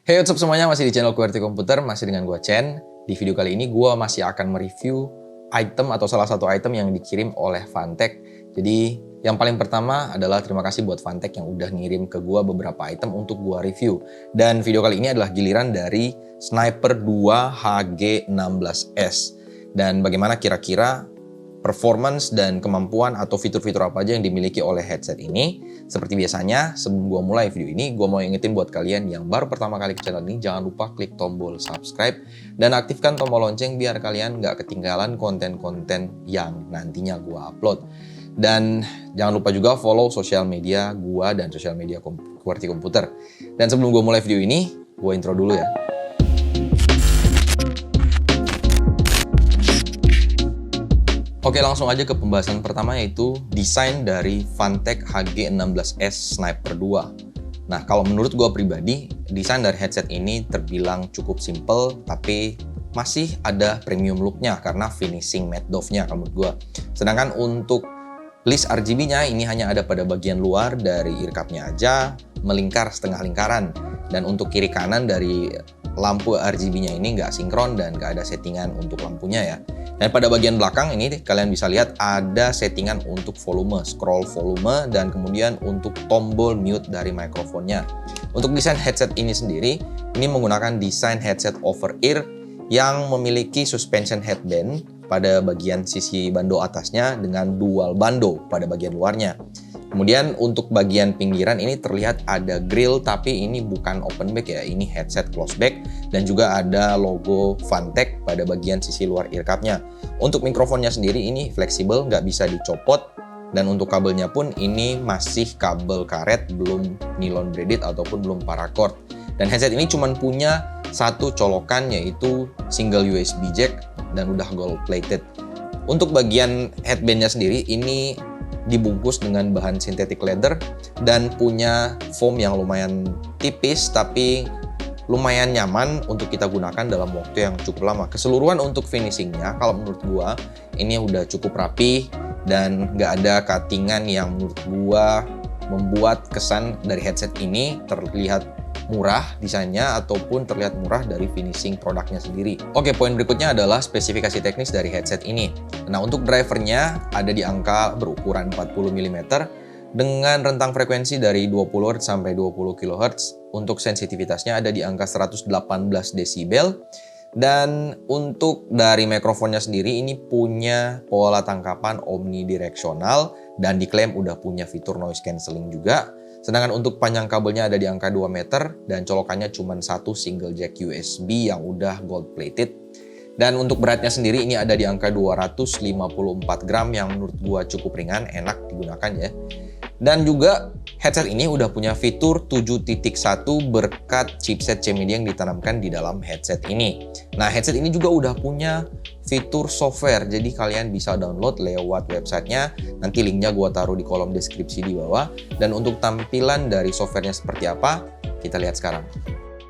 Hey what's up semuanya, masih di channel QWERTY Komputer, masih dengan gue Chen. Di video kali ini gue masih akan mereview item atau salah satu item yang dikirim oleh Fantech. Jadi yang paling pertama adalah terima kasih buat Fantech yang udah ngirim ke gue beberapa item untuk gue review. Dan video kali ini adalah giliran dari Sniper 2 HG16S. Dan bagaimana kira-kira performance dan kemampuan atau fitur-fitur apa aja yang dimiliki oleh headset ini. Seperti biasanya, sebelum gue mulai video ini, gue mau ingetin buat kalian yang baru pertama kali ke channel ini, jangan lupa klik tombol subscribe dan aktifkan tombol lonceng biar kalian nggak ketinggalan konten-konten yang nantinya gue upload. Dan jangan lupa juga follow sosial media gue dan sosial media QWERTY Komputer. Dan sebelum gue mulai video ini, gue intro dulu ya. Oke, langsung aja ke pembahasan pertama, yaitu desain dari Fantech HG16S Sniper 2. Nah, kalau menurut gue pribadi, desain dari headset ini terbilang cukup simple, tapi masih ada premium look-nya karena finishing matte doff-nya kalau menurut gue. Sedangkan untuk list RGB-nya ini hanya ada pada bagian luar dari ear cup-nya aja, melingkar setengah lingkaran. Dan untuk kiri kanan dari lampu RGB-nya ini nggak sinkron dan nggak ada settingan untuk lampunya ya. Dan pada bagian belakang ini kalian bisa lihat ada settingan untuk volume, scroll volume, dan kemudian untuk tombol mute dari mikrofonnya. Untuk desain headset ini sendiri, ini menggunakan desain headset over ear yang memiliki suspension headband pada bagian sisi bando atasnya dengan dual bando pada bagian luarnya. Kemudian untuk bagian pinggiran ini terlihat ada grill, tapi ini bukan open back ya, ini headset close back, dan juga ada logo Fantech pada bagian sisi luar ear cup-nya. Untuk mikrofonnya sendiri ini fleksibel, nggak bisa dicopot, dan untuk kabelnya pun ini masih kabel karet, belum nylon braided ataupun belum paracord. Dan headset ini cuma punya satu colokan, yaitu single USB jack dan udah gold plated. Untuk bagian headbandnya sendiri ini dibungkus dengan bahan synthetic leather dan punya foam yang lumayan tipis tapi lumayan nyaman untuk kita gunakan dalam waktu yang cukup lama. Keseluruhan untuk finishingnya kalau menurut gua ini udah cukup rapi dan nggak ada cuttingan yang menurut gua membuat kesan dari headset ini terlihat murah desainnya ataupun terlihat murah dari finishing produknya sendiri. Oke, poin berikutnya adalah spesifikasi teknis dari headset ini. Nah, untuk drivernya ada di angka berukuran 40 mm dengan rentang frekuensi dari 20 Hz sampai 20 kHz. Untuk sensitivitasnya ada di angka 118 desibel. Dan untuk dari mikrofonnya sendiri ini punya pola tangkapan omnidireksional dan diklaim udah punya fitur noise cancelling juga. Sedangkan untuk panjang kabelnya ada di angka 2 meter dan colokannya cuma satu single jack USB yang udah gold plated. Dan untuk beratnya sendiri ini ada di angka 254 gram yang menurut gua cukup ringan, enak digunakan ya. Dan juga headset ini udah punya fitur 7.1 berkat chipset C-Media yang ditanamkan di dalam headset ini. Nah, headset ini juga udah punya fitur software, jadi kalian bisa download lewat websitenya. Nanti linknya gue taruh di kolom deskripsi di bawah. Dan untuk tampilan dari softwarenya seperti apa, kita lihat sekarang.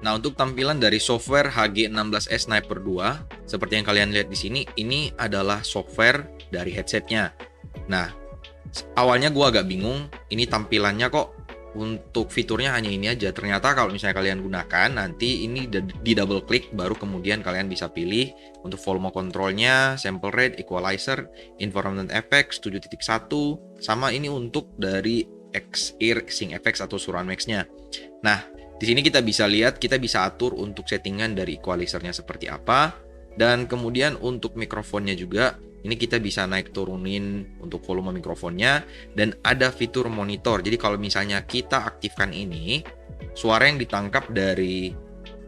Nah, untuk tampilan dari software HG16S Sniper 2, seperti yang kalian lihat di sini, ini adalah software dari headsetnya. Nah, awalnya gue agak bingung, ini tampilannya kok untuk fiturnya hanya ini aja. Ternyata kalau misalnya kalian gunakan, nanti ini di double klik, baru kemudian kalian bisa pilih untuk volume kontrolnya, sample rate, equalizer, environment effects 7.1, sama ini untuk dari X-Ear Sync Effects atau surround max-nya. Nah, di sini kita bisa lihat, kita bisa atur untuk settingan dari equalizernya seperti apa, dan kemudian untuk mikrofonnya juga, ini kita bisa naik turunin untuk volume mikrofonnya dan ada fitur monitor. Jadi kalau misalnya kita aktifkan ini, suara yang ditangkap dari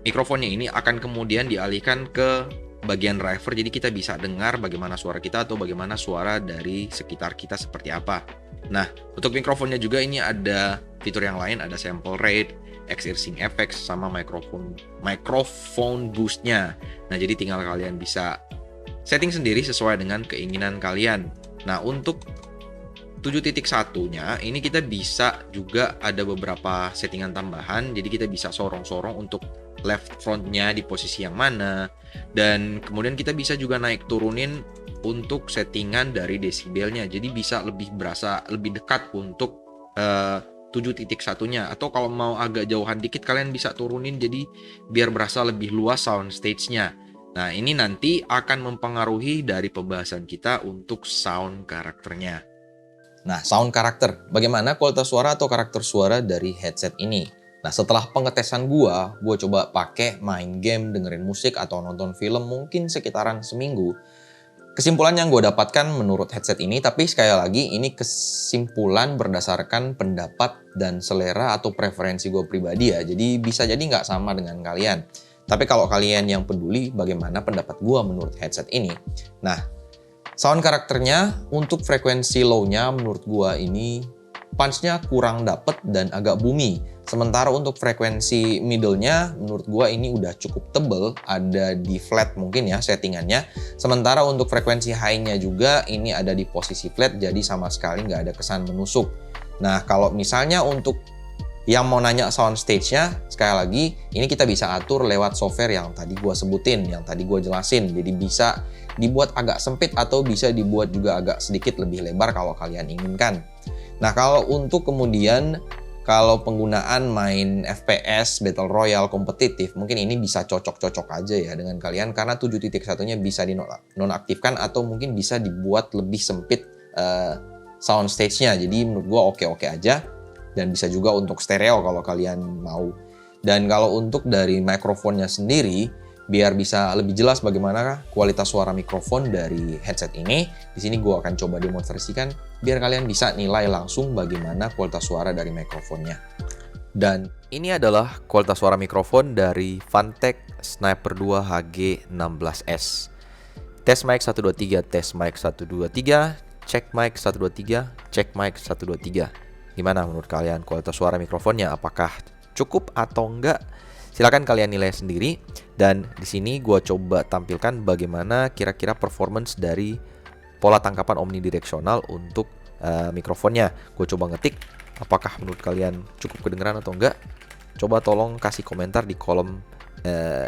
mikrofonnya ini akan kemudian dialihkan ke bagian driver. Jadi kita bisa dengar bagaimana suara kita atau bagaimana suara dari sekitar kita seperti apa. Nah, untuk mikrofonnya juga ini ada fitur yang lain, ada sample rate, X-Ear Sync Effects, sama microphone boost-nya. Nah, jadi tinggal kalian bisa setting sendiri sesuai dengan keinginan kalian. Nah, untuk 7.1-nya ini kita bisa juga ada beberapa settingan tambahan. Jadi kita bisa sorong-sorong untuk left frontnya di posisi yang mana. Dan kemudian kita bisa juga naik turunin untuk settingan dari desibelnya. Jadi bisa lebih berasa lebih dekat untuk 7.1-nya, atau kalau mau agak jauhan dikit kalian bisa turunin jadi biar berasa lebih luas sound stage-nya. Nah, ini nanti akan mempengaruhi dari pembahasan kita untuk sound karakternya. Nah, sound karakter. Bagaimana kualitas suara atau karakter suara dari headset ini? Nah, setelah pengetesan gua coba pakai main game, dengerin musik, atau nonton film mungkin sekitaran seminggu. Kesimpulan yang gue dapatkan menurut headset ini, tapi sekali lagi ini kesimpulan berdasarkan pendapat dan selera atau preferensi gue pribadi ya. Jadi bisa jadi nggak sama dengan kalian. Tapi kalau kalian yang peduli bagaimana pendapat gue menurut headset ini. Nah, sound karakternya untuk frekuensi low-nya menurut gue ini punch-nya kurang dapet dan agak boomy. Sementara untuk frekuensi middle-nya menurut gua ini udah cukup tebel, ada di flat mungkin ya settingannya. Sementara untuk frekuensi high-nya juga ini ada di posisi flat, jadi sama sekali nggak ada kesan menusuk. Nah, kalau misalnya untuk yang mau nanya sound stage-nya, sekali lagi ini kita bisa atur lewat software yang tadi gua sebutin, yang tadi gua jelasin. Jadi bisa dibuat agak sempit atau bisa dibuat juga agak sedikit lebih lebar kalau kalian inginkan. Nah, kalau untuk kemudian kalau penggunaan main FPS, Battle Royale, kompetitif, mungkin ini bisa cocok-cocok aja ya dengan kalian karena 7.1-nya bisa dinonaktifkan atau mungkin bisa dibuat lebih sempit sound stage-nya. Jadi menurut gua oke-oke aja dan bisa juga untuk stereo kalau kalian mau. Dan kalau untuk dari mikrofonnya sendiri, biar bisa lebih jelas bagaimana kualitas suara mikrofon dari headset ini, di sini gue akan coba demonstrasikan biar kalian bisa nilai langsung bagaimana kualitas suara dari mikrofonnya. Dan ini adalah kualitas suara mikrofon dari Fantech Sniper 2 HG16S. Tes mic 123, tes mic 123, cek mic 123, cek mic 123. Gimana menurut kalian kualitas suara mikrofonnya? Apakah cukup atau enggak? Silakan kalian nilai sendiri. Dan di sini gue coba tampilkan bagaimana kira-kira performance dari pola tangkapan omnidireksional untuk mikrofonnya. Gue coba ngetik apakah menurut kalian cukup kedengeran atau enggak. Coba tolong kasih komentar di kolom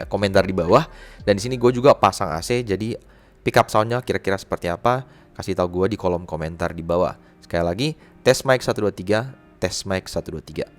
komentar di bawah. Dan di sini gue juga pasang AC, jadi pick up soundnya kira-kira seperti apa, kasih tahu gue di kolom komentar di bawah. Sekali lagi, tes mic 123, tes mic 123.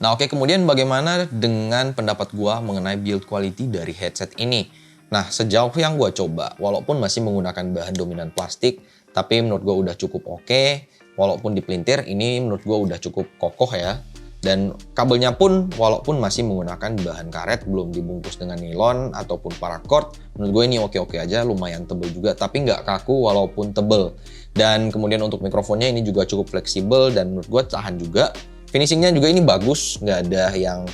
Nah oke, kemudian bagaimana dengan pendapat gua mengenai build quality dari headset ini? Nah, sejauh yang gua coba, walaupun masih menggunakan bahan dominan plastik, tapi menurut gua udah cukup oke. Walaupun dipelintir, ini menurut gua udah cukup kokoh ya. Dan kabelnya pun walaupun masih menggunakan bahan karet, belum dibungkus dengan nilon ataupun paracord, menurut gue ini oke-oke aja, lumayan tebel juga, tapi nggak kaku walaupun tebel. Dan kemudian untuk mikrofonnya ini juga cukup fleksibel dan menurut gue tahan juga. Finishingnya juga ini bagus, nggak ada yang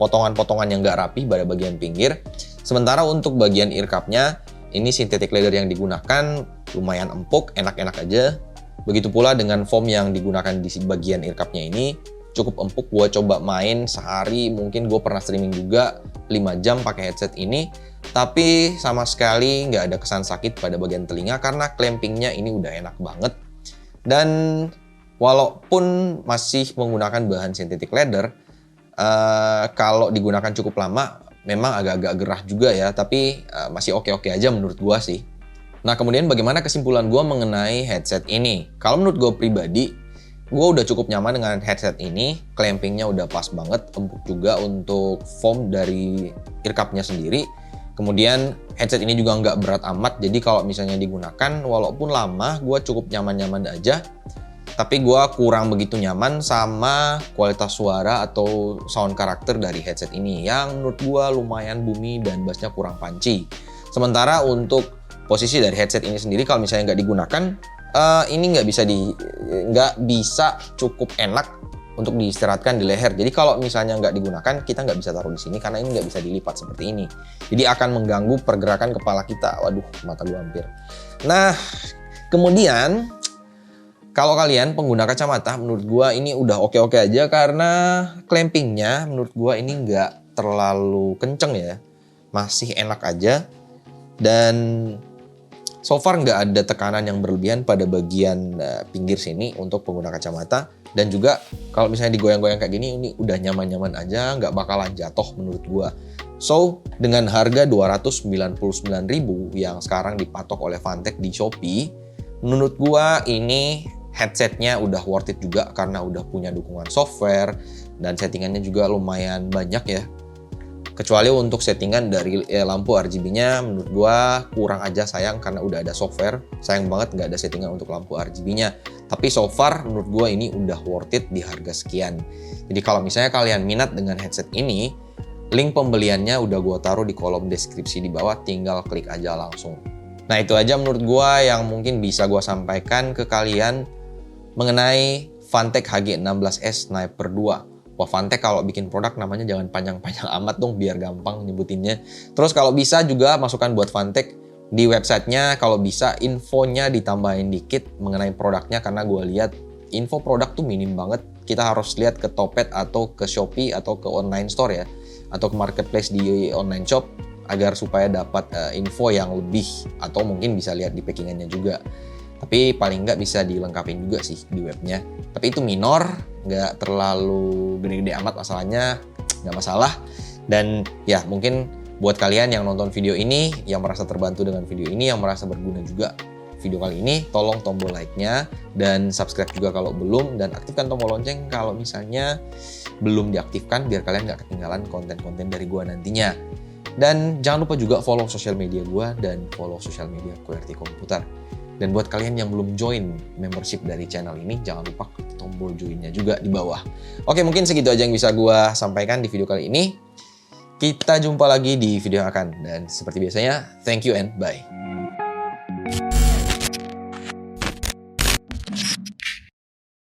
potongan-potongan yang nggak rapi pada bagian pinggir. Sementara untuk bagian ear cup-nya, ini synthetic leather yang digunakan lumayan empuk, enak-enak aja. Begitu pula dengan foam yang digunakan di bagian ear cup-nya ini, cukup empuk. Gue coba main sehari, mungkin gue pernah streaming juga 5 jam pakai headset ini. Tapi sama sekali nggak ada kesan sakit pada bagian telinga karena clampingnya ini udah enak banget. Dan walaupun masih menggunakan bahan synthetic leather, kalau digunakan cukup lama memang agak-agak gerah juga ya, tapi masih oke-oke aja menurut gua sih. Nah kemudian bagaimana kesimpulan gua mengenai headset ini? Kalau menurut gua pribadi, gua udah cukup nyaman dengan headset ini, clampingnya udah pas banget, empuk juga untuk foam dari ear cup-nya sendiri. Kemudian headset ini juga nggak berat amat, jadi kalau misalnya digunakan walaupun lama, gua cukup nyaman-nyaman aja. Tapi gue kurang begitu nyaman sama kualitas suara atau sound karakter dari headset ini yang menurut gue lumayan boomy dan bassnya kurang punchy. Sementara untuk posisi dari headset ini sendiri kalau misalnya nggak digunakan, ini nggak bisa cukup enak untuk diistirahatkan di leher. Jadi kalau misalnya nggak digunakan, kita nggak bisa taruh di sini karena ini nggak bisa dilipat seperti ini. Jadi akan mengganggu pergerakan kepala kita. Waduh, mata gue hampir. Nah, kemudian kalau kalian pengguna kacamata, menurut gua ini udah oke-oke aja karena clampingnya menurut gua ini nggak terlalu kenceng ya. Masih enak aja. Dan so far nggak ada tekanan yang berlebihan pada bagian pinggir sini untuk pengguna kacamata. Dan juga kalau misalnya digoyang-goyang kayak gini, ini udah nyaman-nyaman aja, nggak bakalan jatuh menurut gua. So, dengan harga 299.000 yang sekarang dipatok oleh Fantech di Shopee, menurut gua ini headsetnya udah worth it juga karena udah punya dukungan software dan settingannya juga lumayan banyak ya. Kecuali untuk settingan dari lampu RGB-nya menurut gua kurang aja, sayang karena udah ada software. Sayang banget nggak ada settingan untuk lampu RGB-nya. Tapi so far menurut gua ini udah worth it di harga sekian. Jadi kalau misalnya kalian minat dengan headset ini, link pembeliannya udah gua taruh di kolom deskripsi di bawah, tinggal klik aja langsung. Nah itu aja menurut gua yang mungkin bisa gua sampaikan ke kalian mengenai Fantech HG16S Sniper 2. Wah, Fantech kalau bikin produk namanya jangan panjang-panjang amat dong biar gampang nyebutinnya. Terus kalau bisa juga masukan buat Fantech di websitenya, kalau bisa infonya ditambahin dikit mengenai produknya, karena gue lihat info produk tuh minim banget. Kita harus lihat ke Topet atau ke Shopee atau ke online store ya, atau ke marketplace di online shop agar supaya dapat info yang lebih, atau mungkin bisa lihat di packingannya juga. Tapi paling nggak bisa dilengkapin juga sih di webnya. Tapi itu minor, nggak terlalu gede-gede amat masalahnya, nggak masalah. Dan ya mungkin buat kalian yang nonton video ini, yang merasa terbantu dengan video ini, yang merasa berguna juga video kali ini, tolong tombol like-nya dan subscribe juga kalau belum, dan aktifkan tombol lonceng kalau misalnya belum diaktifkan biar kalian nggak ketinggalan konten-konten dari gua nantinya. Dan jangan lupa juga follow sosial media gua dan follow sosial media QWERTY Komputer. Dan buat kalian yang belum join membership dari channel ini, jangan lupa klik tombol join-nya juga di bawah. Oke, mungkin segitu aja yang bisa gue sampaikan di video kali ini. Kita jumpa lagi di video yang akan. Dan seperti biasanya, thank you and bye.